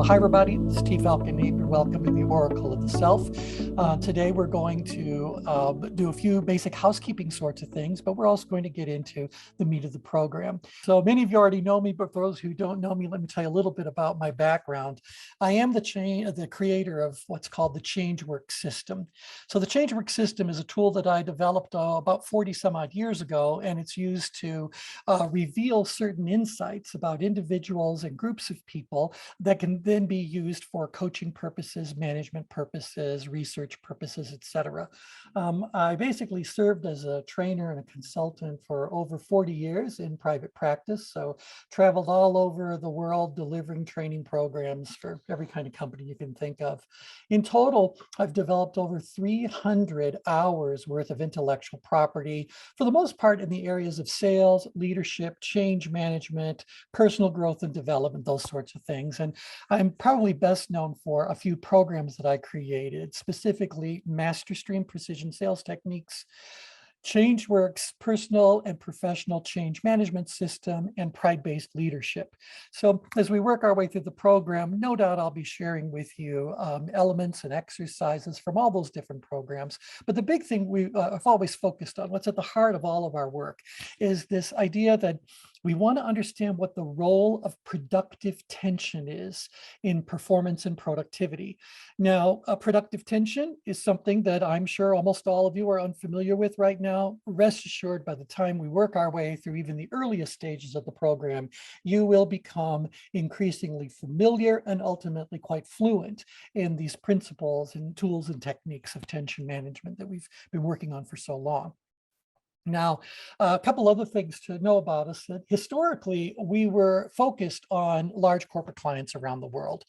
Hi everybody, this is Falcon Napier. Welcome to the Oracle of the Self. Today we're going to do a few basic housekeeping sorts of things, but we're also going to get into the meat of the program. So many of you already know me, but for those who don't know me, let me tell you a little bit about my background. I am the creator of what's called the ChangeWorks system. So the ChangeWorks system is a tool that I developed about 40 some odd years ago, and it's used to reveal certain insights about individuals and groups of people that can then be used for coaching purposes, management purposes, research purposes, etc. I basically served as a trainer and a consultant for over 40 years in private practice. So traveled all over the world delivering training programs for every kind of company you can think of. In total, I've developed over 300 hours worth of intellectual property, for the most part in the areas of sales, leadership, change management, personal growth and development, those sorts of things. And I'm probably best known for a few programs that I created, specifically MasterStream Precision Sales Techniques, ChangeWorks Personal and Professional Change Management System, and Pride-Based Leadership. So as we work our way through the program, no doubt I'll be sharing with you elements and exercises from all those different programs. But the big thing I've always focused on, what's at the heart of all of our work, is this idea that we want to understand what the role of productive tension is in performance and productivity. Now, productive tension is something that I'm sure almost all of you are unfamiliar with right now. Rest assured, by the time we work our way through even the earliest stages of the program, you will become increasingly familiar and ultimately quite fluent in these principles and tools and techniques of tension management that we've been working on for so long. Now, a couple other things to know about us. That historically, we were focused on large corporate clients around the world.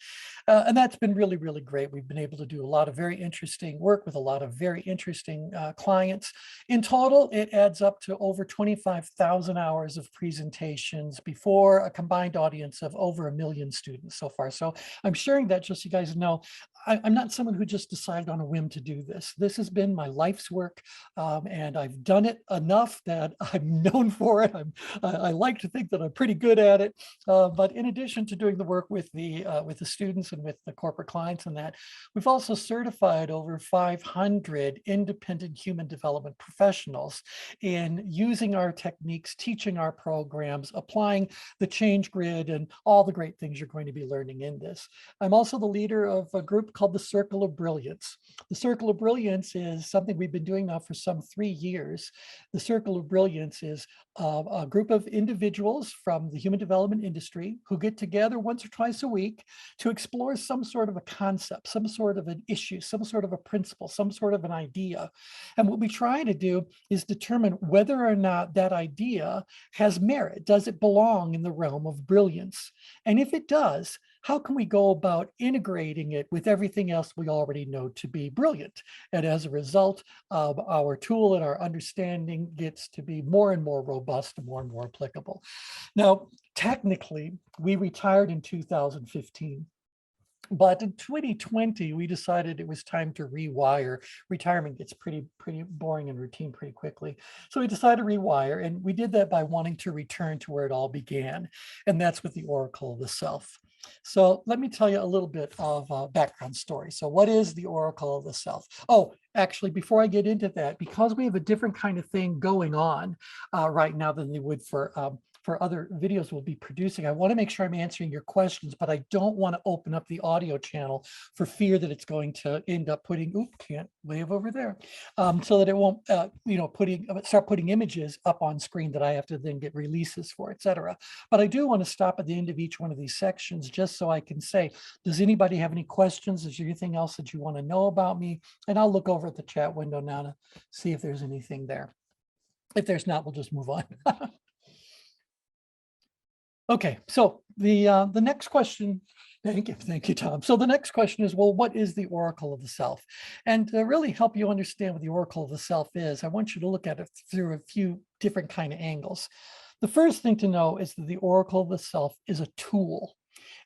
And that's been really, really great. We've been able to do a lot of very interesting work with a lot of very interesting clients. In total, it adds up to over 25,000 hours of presentations before a combined audience of over 1 million students so far. So I'm sharing that just so you guys know, I'm not someone who just decided on a whim to do this. This has been my life's work, and I've done it enough that I'm known for it. I like to think that I'm pretty good at it. But in addition to doing the work with the students and with the corporate clients and that, we've also certified over 500 independent human development professionals in using our techniques, teaching our programs, applying the change grid, and all the great things you're going to be learning in this. I'm also the leader of a group called the Circle of Brilliance. The Circle of Brilliance is something we've been doing now for some 3 years. The Circle of Brilliance is a group of individuals from the human development industry who get together once or twice a week to explore some sort of a concept, some sort of an issue, some sort of a principle, some sort of an idea. And what we try to do is determine whether or not that idea has merit. Does it belong in the realm of brilliance? And if it does, how can we go about integrating it with everything else we already know to be brilliant? And as a result, our tool and our understanding gets to be more and more robust and more applicable. Now, technically, we retired in 2015. But in 2020, we decided it was time to rewire. Retirement gets pretty boring and routine pretty quickly. So we decided to rewire, and we did that by wanting to return to where it all began. And that's with the Oracle of the Self. So let me tell you a little bit of a background story. So what is the Oracle of the Self? Oh, actually, before I get into that, because we have a different kind of thing going on right now than they would for other videos we'll be producing, I want to make sure I'm answering your questions, but I don't want to open up the audio channel for fear that it's going to end up putting, can't wave over there, so that it won't, start putting images up on screen that I have to then get releases for, etc. But I do want to stop at the end of each one of these sections just so I can say, does anybody have any questions? Is there anything else that you want to know about me? And I'll look over at the chat window now to see if there's anything there. If there's not, we'll just move on. Okay, so the next question, thank you, Tom. So the next question is, well, what is the Oracle of the Self? And to really help you understand what the Oracle of the Self is, I want you to look at it through a few different kind of angles. The first thing to know is that the Oracle of the Self is a tool.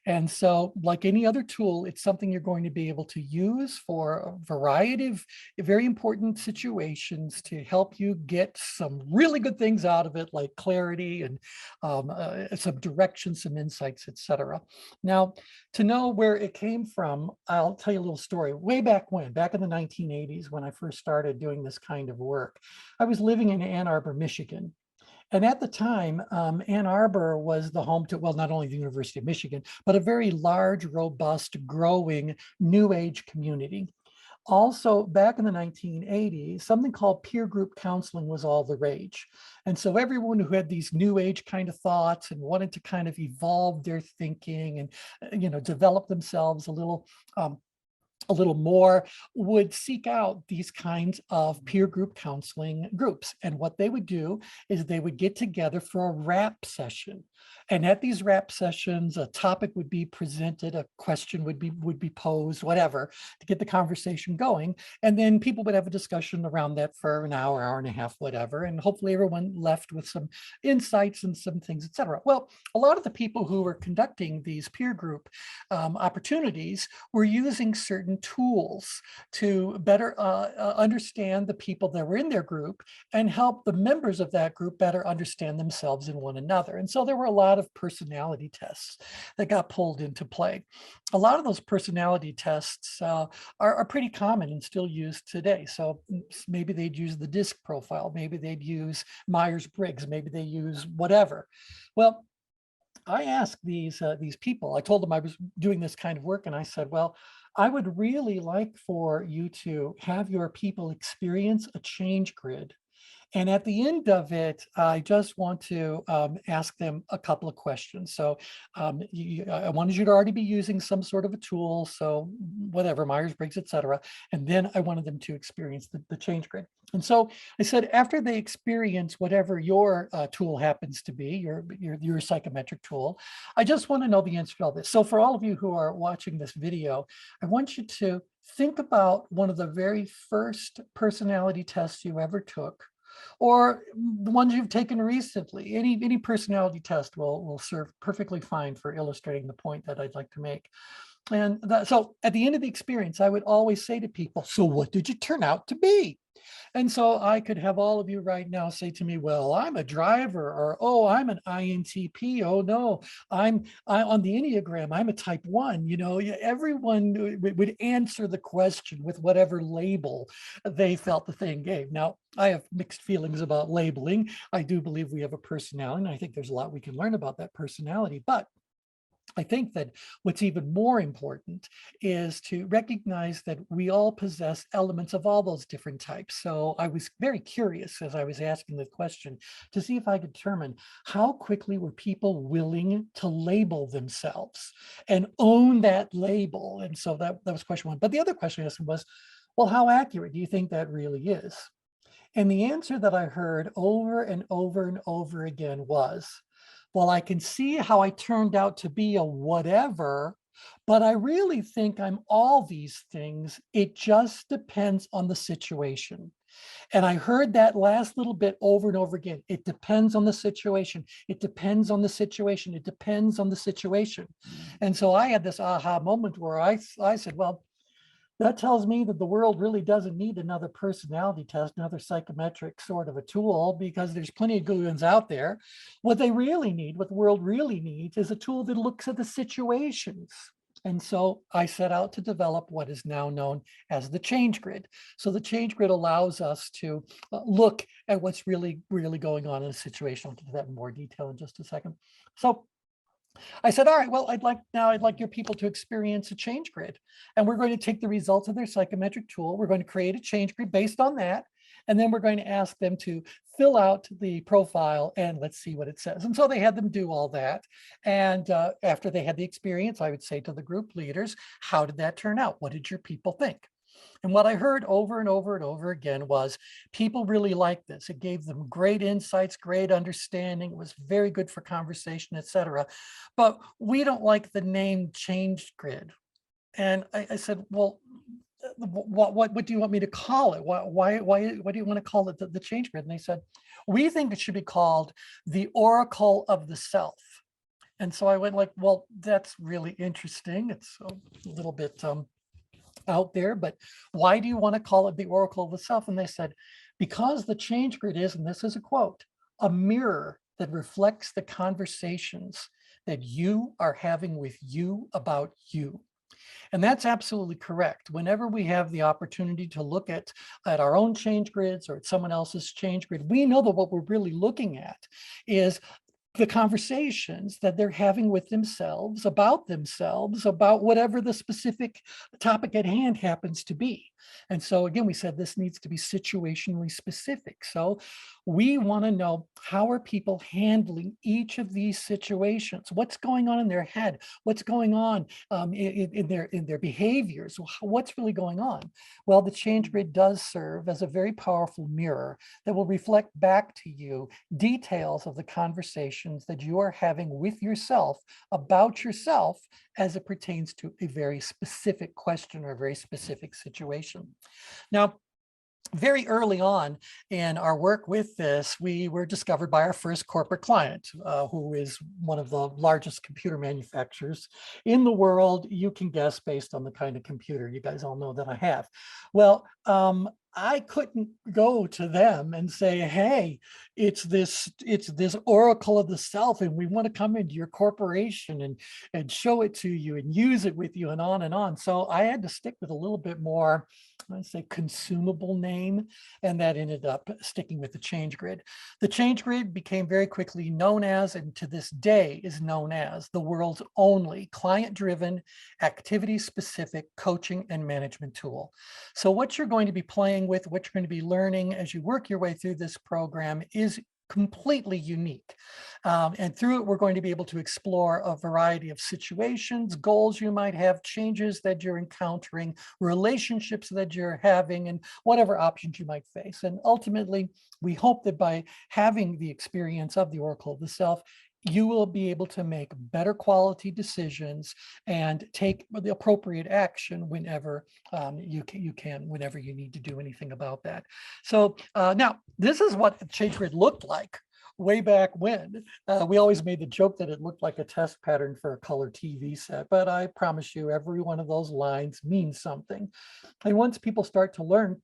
And so, like any other tool, it's something you're going to be able to use for a variety of very important situations to help you get some really good things out of it, like clarity and some direction, some insights, etc. Now, to know where it came from, I'll tell you a little story. Way back when, back in the 1980s, when I first started doing this kind of work, I was living in Ann Arbor, Michigan. And at the time, Ann Arbor was the home to, well, not only the University of Michigan, but a very large, robust, growing New Age community. Also, back in the 1980s, something called peer group counseling was all the rage. And so everyone who had these New Age kind of thoughts and wanted to kind of evolve their thinking and, develop themselves a little more would seek out these kinds of peer group counseling groups. And what they would do is they would get together for a rap session. And at these rap sessions, a topic would be presented, a question would be posed, whatever, to get the conversation going. And then people would have a discussion around that for an hour, hour and a half, whatever. And hopefully everyone left with some insights and some things, et cetera. Well, a lot of the people who were conducting these peer group opportunities were using certain tools to better understand the people that were in their group and help the members of that group better understand themselves and one another. And so there were a lot of personality tests that got pulled into play. A lot of those personality tests are pretty common and still used today. So maybe they'd use the DISC profile, maybe they'd use Myers-Briggs, maybe they use whatever. Well, I asked these people, I told them I was doing this kind of work, and I said, well, I would really like for you to have your people experience a change grid. And at the end of it, I just want to ask them a couple of questions. So I wanted you to already be using some sort of a tool, so whatever, Myers-Briggs, et cetera. And then I wanted them to experience the change grid. And so I said, after they experience whatever your tool happens to be, your psychometric tool, I just want to know the answer to all this. So for all of you who are watching this video, I want you to think about one of the very first personality tests you ever took, or the ones you've taken recently. Any personality test will serve perfectly fine for illustrating the point that I'd like to make. And so at the end of the experience, I would always say to people, so what did you turn out to be? And so I could have all of you right now say to me, well, I'm a driver, or, oh, I'm an INTP. Oh, no, I on the Enneagram, I'm a type 1. Everyone would answer the question with whatever label they felt the thing gave. Now, I have mixed feelings about labeling. I do believe we have a personality, and I think there's a lot we can learn about that personality. But I think that what's even more important is to recognize that we all possess elements of all those different types. So I was very curious as I was asking the question to see if I could determine how quickly were people willing to label themselves and own that label. And so that was question one. But the other question I asked was, well, how accurate do you think that really is? And the answer that I heard over and over and over again was, well, I can see how I turned out to be a whatever, but I really think I'm all these things. It just depends on the situation. And I heard that last little bit over and over again. It depends on the situation. It depends on the situation. It depends on the situation. And so I had this aha moment where I said, well, that tells me that the world really doesn't need another personality test, another psychometric sort of a tool, because there's plenty of good ones out there. What they really need, what the world really needs, is a tool that looks at the situations. And so I set out to develop what is now known as the change grid. So the change grid allows us to look at what's really, really going on in a situation. I'll get to that in more detail in just a second. So I said, all right, well, I'd like your people to experience a change grid. And we're going to take the results of their psychometric tool. We're going to create a change grid based on that. And then we're going to ask them to fill out the profile and let's see what it says. And so they had them do all that. And after they had the experience, I would say to the group leaders, how did that turn out? What did your people think? And what I heard over and over and over again was people really liked this. It gave them great insights, great understanding. It was very good for conversation, et cetera. But we don't like the name change grid. And I said, well, what do you want me to call it? Why do you want to call it the change grid? And they said, we think it should be called the Oracle of the Self. And so I went like, well, that's really interesting. It's a little bit out there, but why do you want to call it the Oracle of the Self? And they said, because the change grid is, and this is a quote, a mirror that reflects the conversations that you are having with you about you. And that's absolutely correct. Whenever we have the opportunity to look at our own change grids or at someone else's change grid, we know that what we're really looking at is the conversations that they're having with themselves, about whatever the specific topic at hand happens to be. And so again, we said this needs to be situationally specific. So we want to know, how are people handling each of these situations? What's going on in their head? What's going on in their behaviors? What's really going on? Well, the change grid does serve as a very powerful mirror that will reflect back to you details of the conversations that you are having with yourself about yourself as it pertains to a very specific question or a very specific situation. Now, very early on in our work with this, we were discovered by our first corporate client, who is one of the largest computer manufacturers in the world. You can guess based on the kind of computer you guys all know that I have. Well, I couldn't go to them and say, hey, it's this Oracle of the Self, and we want to come into your corporation and show it to you and use it with you and on and on. So I had to stick with a little bit more, I say, consumable name, and that ended up sticking with the change grid. The change grid became very quickly known as, and to this day is known as, the world's only client-driven, activity-specific coaching and management tool. So what you're going to be playing with, what you're going to be learning as you work your way through this program is completely unique. And through it, we're going to be able to explore a variety of situations, goals you might have, changes that you're encountering, relationships that you're having, and whatever options you might face. And ultimately, we hope that by having the experience of the Oracle of the Self, you will be able to make better quality decisions and take the appropriate action whenever you can, whenever you need to do anything about that. So now, this is what the change grid looked like way back when. We always made the joke that it looked like a test pattern for a color TV set, but I promise you, every one of those lines means something. And once people start to learn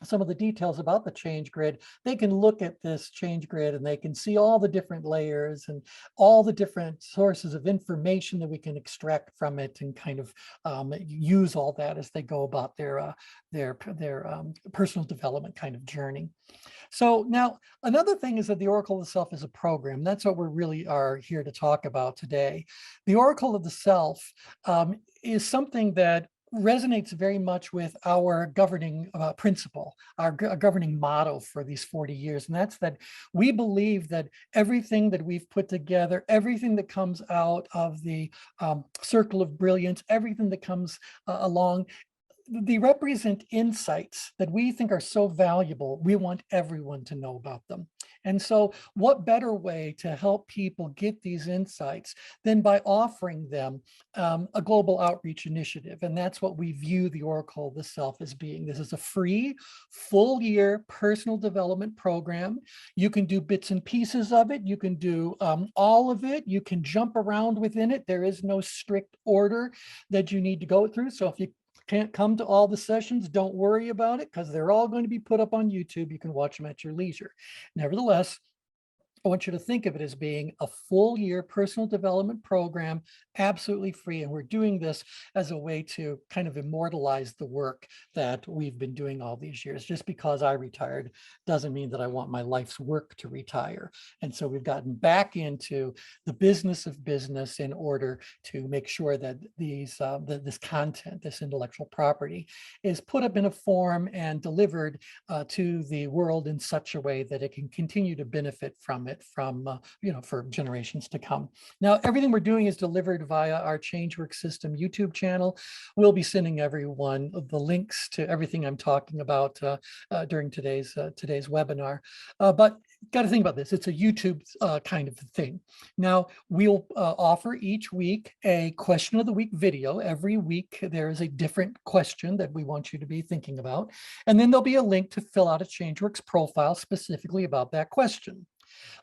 some of the details about the change grid, they can look at this change grid and they can see all the different layers and all the different sources of information that we can extract from it, and kind of use all that as they go about their personal development kind of journey. So now, another thing is that the Oracle of the Self is a program. That's what we really are here to talk about today. The Oracle of the Self is something that resonates very much with our governing principle, our governing motto for these 40 years. And that's that we believe that everything that we've put together, everything that comes out of the circle of brilliance, everything that comes along, they represent insights that we think are so valuable. We want everyone to know about them. And so what better way to help people get these insights than by offering them a global outreach initiative? And that's what we view the Oracle of the Self as being. This is a free, full-year personal development program. You can do bits and pieces of it. You can do all of it. You can jump around within it. There is no strict order that you need to go through. So if you can't come to all the sessions, don't worry about it, because they're all going to be put up on YouTube. You can watch them at your leisure. Nevertheless, I want you to think of it as being a full-year personal development program, absolutely free. And we're doing this as a way to kind of immortalize the work that we've been doing all these years. Just because I retired doesn't mean that I want my life's work to retire. And so we've gotten back into the business of business in order to make sure that this content, this intellectual property, is put up in a form and delivered to the world in such a way that it can continue to benefit from it for generations to come. Now, everything we're doing is delivered via our Changeworks System YouTube channel. We'll be sending everyone the links to everything I'm talking about during today's webinar. But got to think about this. It's a YouTube kind of thing. Now, we'll offer each week a question of the week video. Every week, there is a different question that we want you to be thinking about. And then there'll be a link to fill out a Changeworks profile specifically about that question.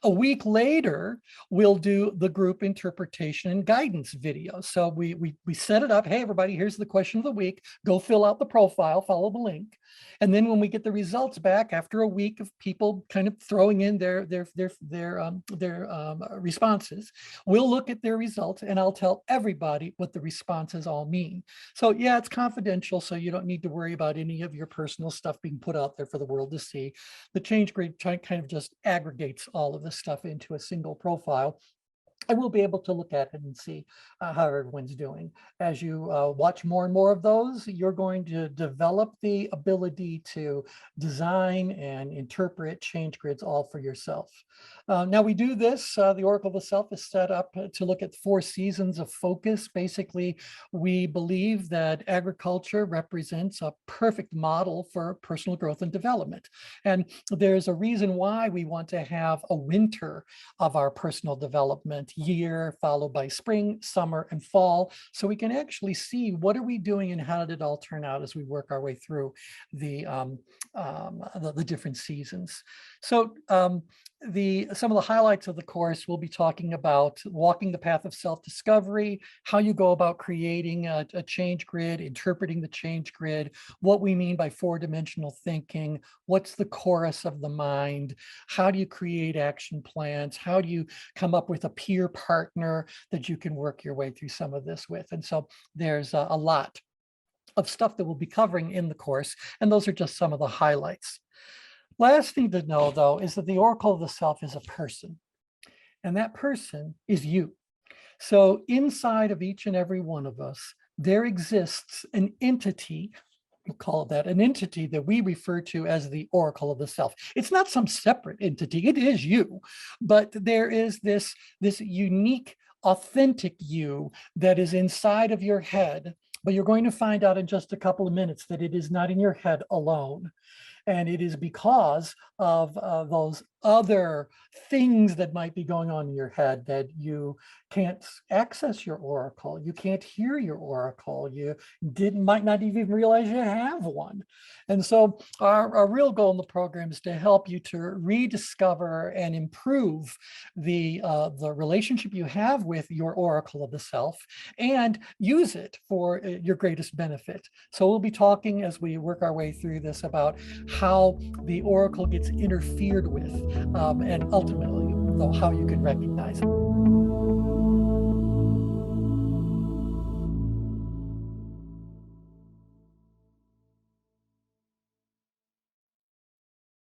A week later, we'll do the group interpretation and guidance video. So we set it up. Hey, everybody, here's the question of the week. Go fill out the profile, follow the link. And then when we get the results back after a week of people kind of throwing in their responses, we'll look at their results and I'll tell everybody what the responses all mean. So yeah, it's confidential, so you don't need to worry about any of your personal stuff being put out there for the world to see. The change grid kind of just aggregates all of this stuff into a single profile. I will be able to look at it and see how everyone's doing. As you watch more and more of those, you're going to develop the ability to design and interpret change grids all for yourself. Now we do this, the Oracle of the Self is set up to look at 4 seasons of focus. Basically, we believe that agriculture represents a perfect model for personal growth and development. And there's a reason why we want to have a winter of our personal development year, followed by spring, summer, and fall, so we can actually see what are we doing and how did it all turn out as we work our way through the different seasons. So some of the highlights of the course, we'll be talking about walking the path of self-discovery, how you go about creating a change grid, interpreting the change grid, what we mean by 4-dimensional thinking, what's the chorus of the mind, how do you create action plans, how do you come up with a peer partner that you can work your way through some of this with. And so there's a lot of stuff that we'll be covering in the course, and those are just some of the highlights. Last thing to know, though, is that the Oracle of the Self is a person, and that person is you. So inside of each and every one of us, there exists an entity, we call that an entity that we refer to as the Oracle of the Self. It's not some separate entity, it is you, but there is this unique, authentic you that is inside of your head, but you're going to find out in just a couple of minutes that it is not in your head alone. And it is because of those other things that might be going on in your head that you can't access your oracle, you can't hear your oracle, you might not even realize you have one. And so our real goal in the program is to help you to rediscover and improve the relationship you have with your oracle of the self and use it for your greatest benefit. So we'll be talking as we work our way through this about how the oracle gets interfered with and ultimately, though, how you can recognize it.